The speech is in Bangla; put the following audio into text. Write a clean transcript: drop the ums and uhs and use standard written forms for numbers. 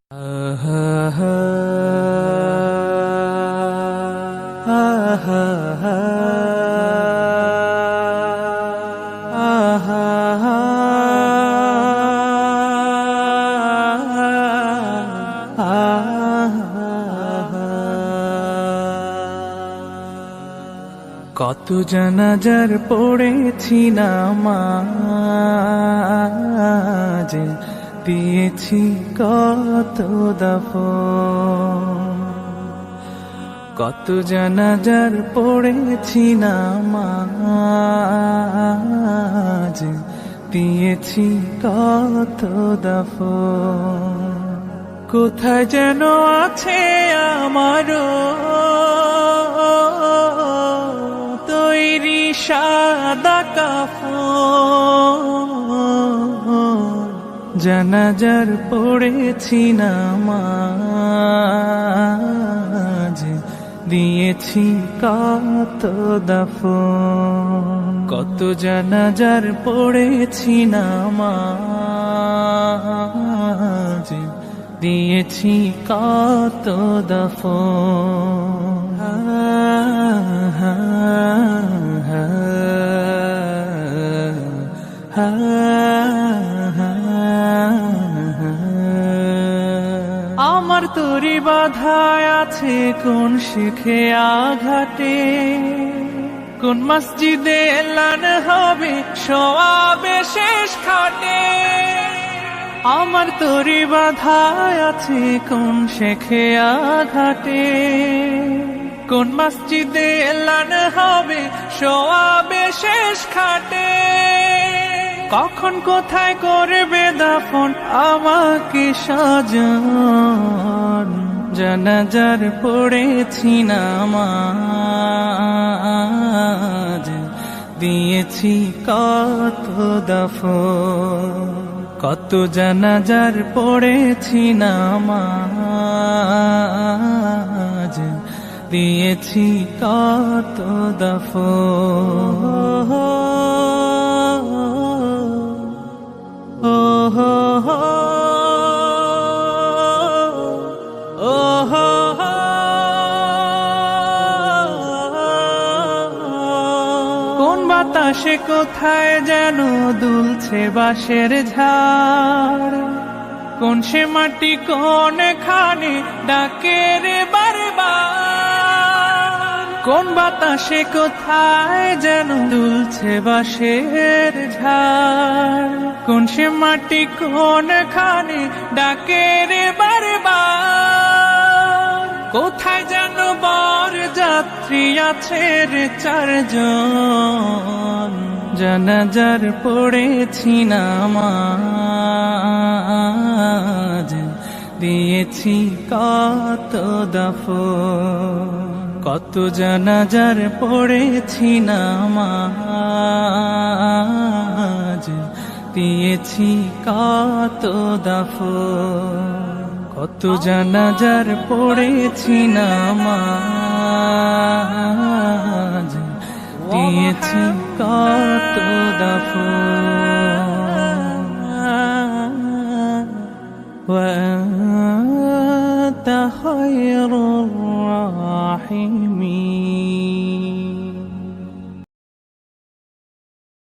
কত জানাজার পড়েছি নামাজ, দিয়েছি কত দাফন। কত জানাজার পড়েছি নামাজ, দিয়েছি কত দাফন। কোথায় যেন আছে আমারও তৈরি সাদা কাফন। জানাজার পড়েছি নামাজ, দিয়েছি কত দাফন। কত জানাজার পড়েছি নামাজ, দিয়েছি কত দাফন। আমার তরি বাধায় আছে কোন শিখে আঘাটে, কোন মসজিদে এলান হবে সওয়াবে শেষ খাটে। আমার তরি বাধায় আছে কোন শেখে আঘাটে, কোন মসজিদে এলান হবে সওয়াবে শেষ খাটে। কখন কোথায় করবে দাফন আমাকে সাজান। জানাজার পড়েছি নামাজ, দিয়েছি কত দাফন। কত জানাজার পড়েছি নামাজ, দিয়েছি কত দাফন। কোন বাতাসে কোথায় যেন দুলছে বাঁশের ঝাড়, কোন সে মাটি কোন খানে ডাকে রে বারবার। কোন বাতাসে কোথায় যেন দুলছে বাঁশের ঝাড়, কোন সে মাটি কোন খানে ডাকে রে বারবার। কোথায় যেন বর যাত্রী আছে রে চারজন। জানাজার পড়েছি নামাজ, দিয়েছি কত দাফন। কত জানাজার পড়েছি নামাজ, দিয়েছি কত দাফন। কত জানাজার পড়েছি নামাজ, দিয়েছি কত দাফন।